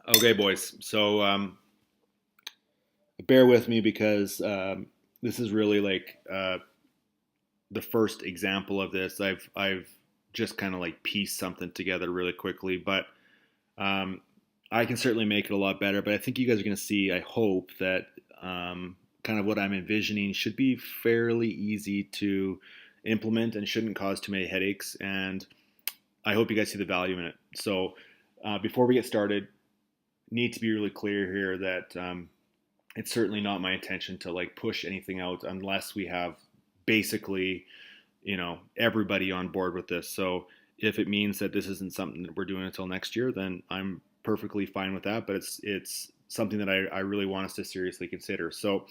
Okay, boys. So bear with me because this is really like the first example of this. I've just kind of like pieced something together really quickly, but um, I can certainly make it a lot better. But I think you guys are going to see. I hope that kind of what I'm envisioning should be fairly easy to implement and shouldn't cause too many headaches. And I hope you guys see the value in it. So before we get started, need to be really clear here that it's certainly not my intention to like push anything out unless we have basically, everybody on board with this. So if it means that this isn't something that we're doing until next year, then I'm perfectly fine with that. But it's something that I really want us to seriously consider. So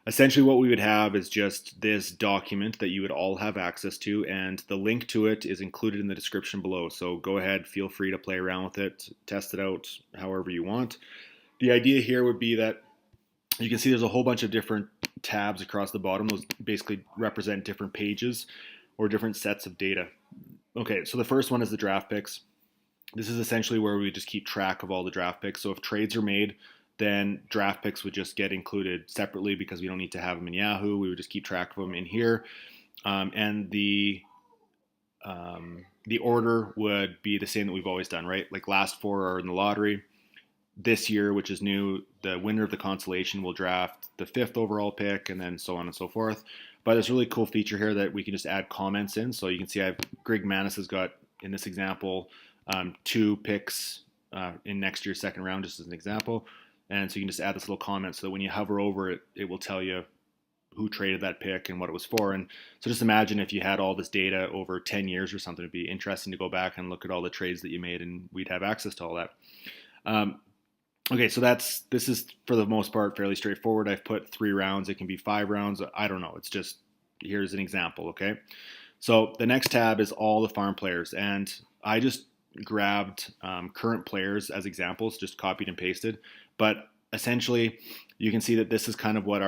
essentially what we would have is just this document that you would all have access to, and the link to it is included in the description below. So go ahead, feel free to play around with it, test it out however you want. The idea here would be that you can see there's a whole bunch of different tabs across the bottom. Those basically represent different pages or different sets of data. Okay, so the first one is the draft picks. This is essentially where we just keep track of all the draft picks. So if trades are made, then draft picks would just get included separately because we don't need to have them in Yahoo. We would just keep track of them in here. And the order would be the same that we've always done, right? Like last four are in the lottery. This year, which is new, the winner of the consolation will draft the fifth overall pick, and then so on and so forth. But there's a really cool feature here that we can just add comments in. So you can see Greg Manis has got, in this example, 2 picks in next year's second round, just as an example. And so you can just add this little comment so that when you hover over it, it will tell you who traded that pick and what it was for. And so just imagine if you had all this data over 10 years or something. It'd be interesting to go back and look at all the trades that you made, and we'd have access to all that. Okay, so this is for the most part fairly straightforward. I've put 3 rounds. It can be 5 rounds. I don't know. It's just, here's an example, okay? So the next tab is all the farm players. And I just grabbed current players as examples, just copied and pasted. But essentially, you can see that this is kind of what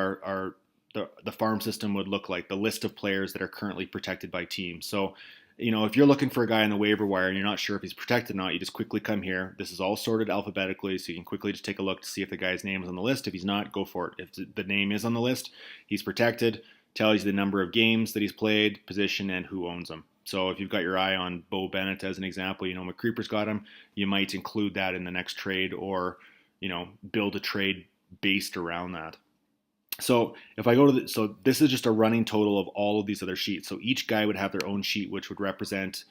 the farm system would look like, the list of players that are currently protected by teams. So if you're looking for a guy on the waiver wire and you're not sure if he's protected or not, you just quickly come here. This is all sorted alphabetically, so you can quickly just take a look to see if the guy's name is on the list. If he's not, go for it. If the name is on the list, he's protected. Tells you the number of games that he's played, position, and who owns him. So if you've got your eye on Bo Bennett as an example, McCreeper's got him, you might include that in the next trade or, build a trade based around that. So if I go to so this is just a running total of all of these other sheets. So each guy would have their own sheet, which would represent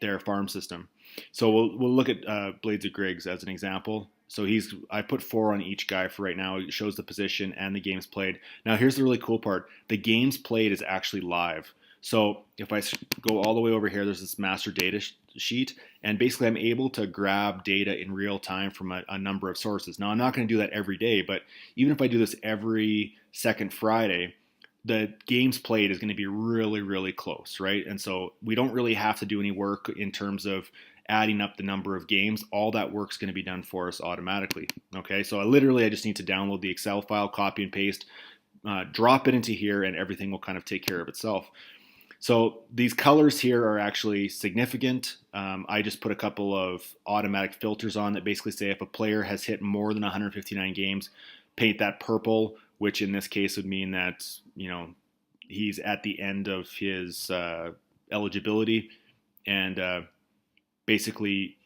their farm system. So we'll look at Blades of Griggs as an example. So I put 4 on each guy for right now. It shows the position and the games played. Now here's the really cool part. The games played is actually live. So if I go all the way over here, there's this master data sheet, and basically I'm able to grab data in real time from a number of sources. Now I'm not going to do that every day, but even if I do this every second Friday, the games played is going to be really, really close, right? And so we don't really have to do any work in terms of adding up the number of games. All that work's going to be done for us automatically. Okay, so I just need to download the Excel file, copy and paste, drop it into here, and everything will kind of take care of itself. So these colors here are actually significant. I just put a couple of automatic filters on that basically say if a player has hit more than 159 games, paint that purple, which in this case would mean that he's at the end of his eligibility, and basically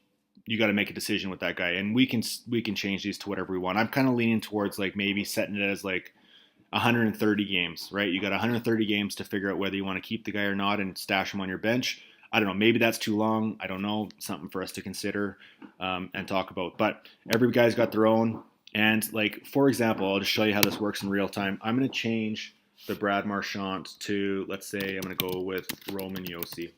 you got to make a decision with that guy. And we can change these to whatever we want. I'm kind of leaning towards like maybe setting it as like 130 games, right? You got 130 games to figure out whether you want to keep the guy or not and stash him on your bench. I don't know. Maybe that's too long. I don't know. Something for us to consider and talk about. But every guy's got their own. And like, for example, I'll just show you how this works in real time. I'm going to change the Brad Marchand to, let's say I'm going to go with Roman Yossi.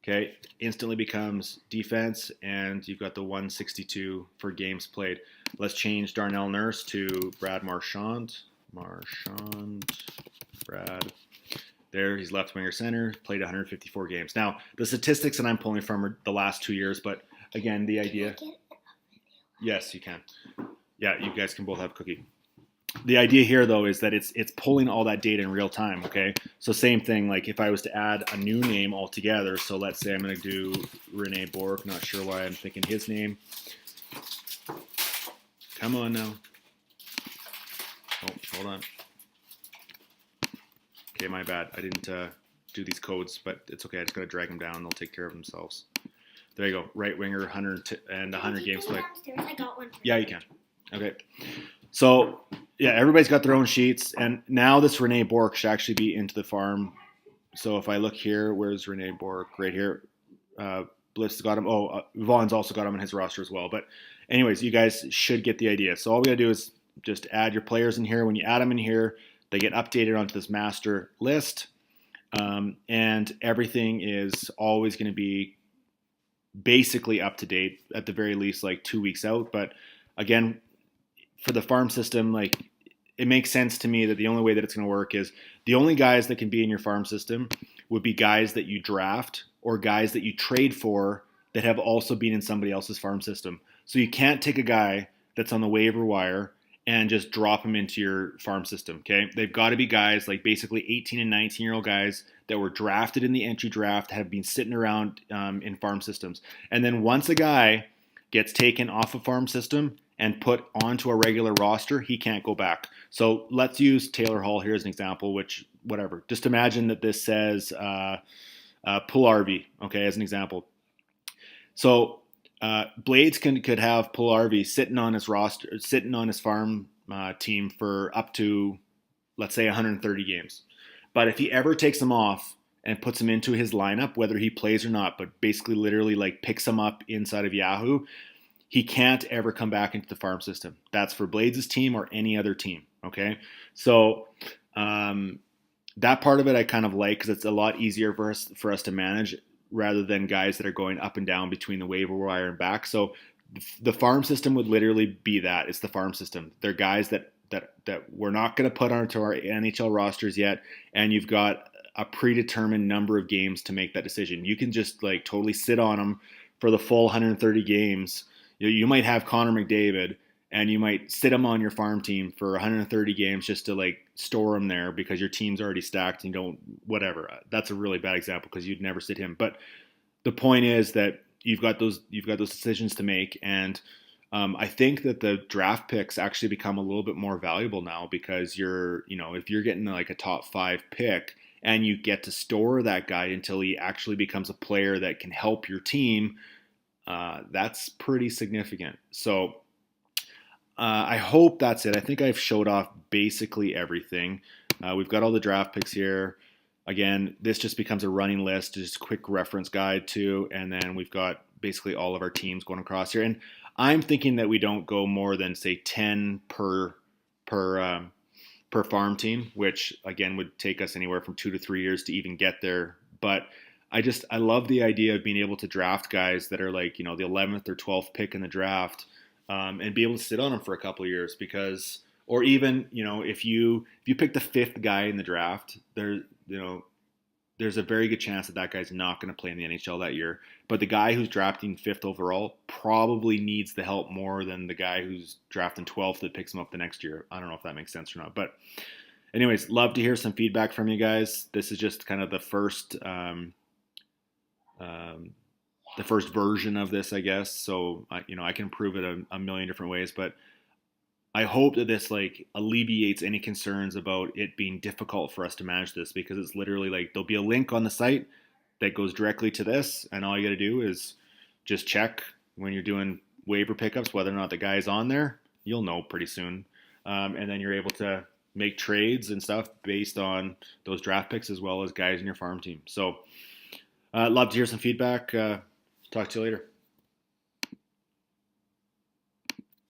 Okay. Instantly becomes defense, and you've got the 162 for games played. Let's change Darnell Nurse to Brad Marchand. Brad. There, he's left winger center, played 154 games. Now, the statistics that I'm pulling from are the last 2 years, but again, the idea. Yes, you can. Yeah, you guys can both have cookie. The idea here, though, is that it's pulling all that data in real time, okay? So same thing, like if I was to add a new name altogether, so let's say I'm going to do Rene Bork, not sure why I'm thinking his name. Come on now. Oh, hold on. Okay, my bad. I didn't do these codes, but it's okay. I just got to drag them down. They'll take care of themselves. There you go. Right winger, 100 and 100 games played. I got one. Yeah, you can. Okay. So, yeah, everybody's got their own sheets. And now this Rene Bork should actually be into the farm. So if I look here, where's Rene Bork? Right here. Bliss got him. Oh, Vaughn's also got him on his roster as well. But anyways, you guys should get the idea. So all we got to do is just add your players in here. When you add them in here, they get updated onto this master list. And everything is always going to be basically up to date, at the very least, like 2 weeks out. But again, for the farm system, like, it makes sense to me that the only way that it's going to work is the only guys that can be in your farm system would be guys that you draft or guys that you trade for that have also been in somebody else's farm system. So you can't take a guy that's on the waiver wire and just drop him into your farm system, okay? They've got to be guys like basically 18 and 19-year-old guys that were drafted in the entry draft, have been sitting around in farm systems. And then once a guy gets taken off a farm system and put onto a regular roster, he can't go back. So let's use Taylor Hall here as an example, which, whatever. Just imagine that this says Pull-RV, okay, as an example. So Blades could have Pull-RV sitting on his roster, sitting on his farm team for up to, let's say, 130 games. But if he ever takes him off and puts him into his lineup, whether he plays or not, but basically literally like picks him up inside of Yahoo, he can't ever come back into the farm system. That's for Blades' team or any other team, okay? So that part of it I kind of like, because it's a lot easier for us to manage rather than guys that are going up and down between the waiver wire and back. So the farm system would literally be that. It's the farm system. They're guys that we're not going to put onto our NHL rosters yet, and you've got a predetermined number of games to make that decision. You can just like totally sit on them for the full 130 games. You might have Connor McDavid, and you might sit him on your farm team for 130 games just to like store him there because your team's already stacked and you don't, whatever. That's a really bad example because you'd never sit him. But the point is that you've got those decisions to make, and I think that the draft picks actually become a little bit more valuable now because if you're getting like a top 5 pick and you get to store that guy until he actually becomes a player that can help your team, that's pretty significant. So I hope that's it. I think I've showed off basically everything. We've got all the draft picks here. Again, this just becomes a running list, just a quick reference guide too, and then we've got basically all of our teams going across here. And I'm thinking that we don't go more than, say, 10 per farm team, which again would take us anywhere from 2 to 3 years to even get there. But I love the idea of being able to draft guys that are like, the 11th or 12th pick in the draft, and be able to sit on them for a couple of years because, or even, if you pick the 5th guy in the draft, there's a very good chance that guy's not going to play in the NHL that year. But the guy who's drafting 5th overall probably needs the help more than the guy who's drafting 12th that picks him up the next year. I don't know if that makes sense or not. But anyways, love to hear some feedback from you guys. This is just kind of the first version of this, I guess. So, I can improve it a million different ways. But I hope that this like alleviates any concerns about it being difficult for us to manage this, because it's literally like there'll be a link on the site that goes directly to this, and all you got to do is just check when you're doing waiver pickups whether or not the guy's on there. You'll know pretty soon, and then you're able to make trades and stuff based on those draft picks as well as guys in your farm team. So love to hear some feedback. Talk to you later.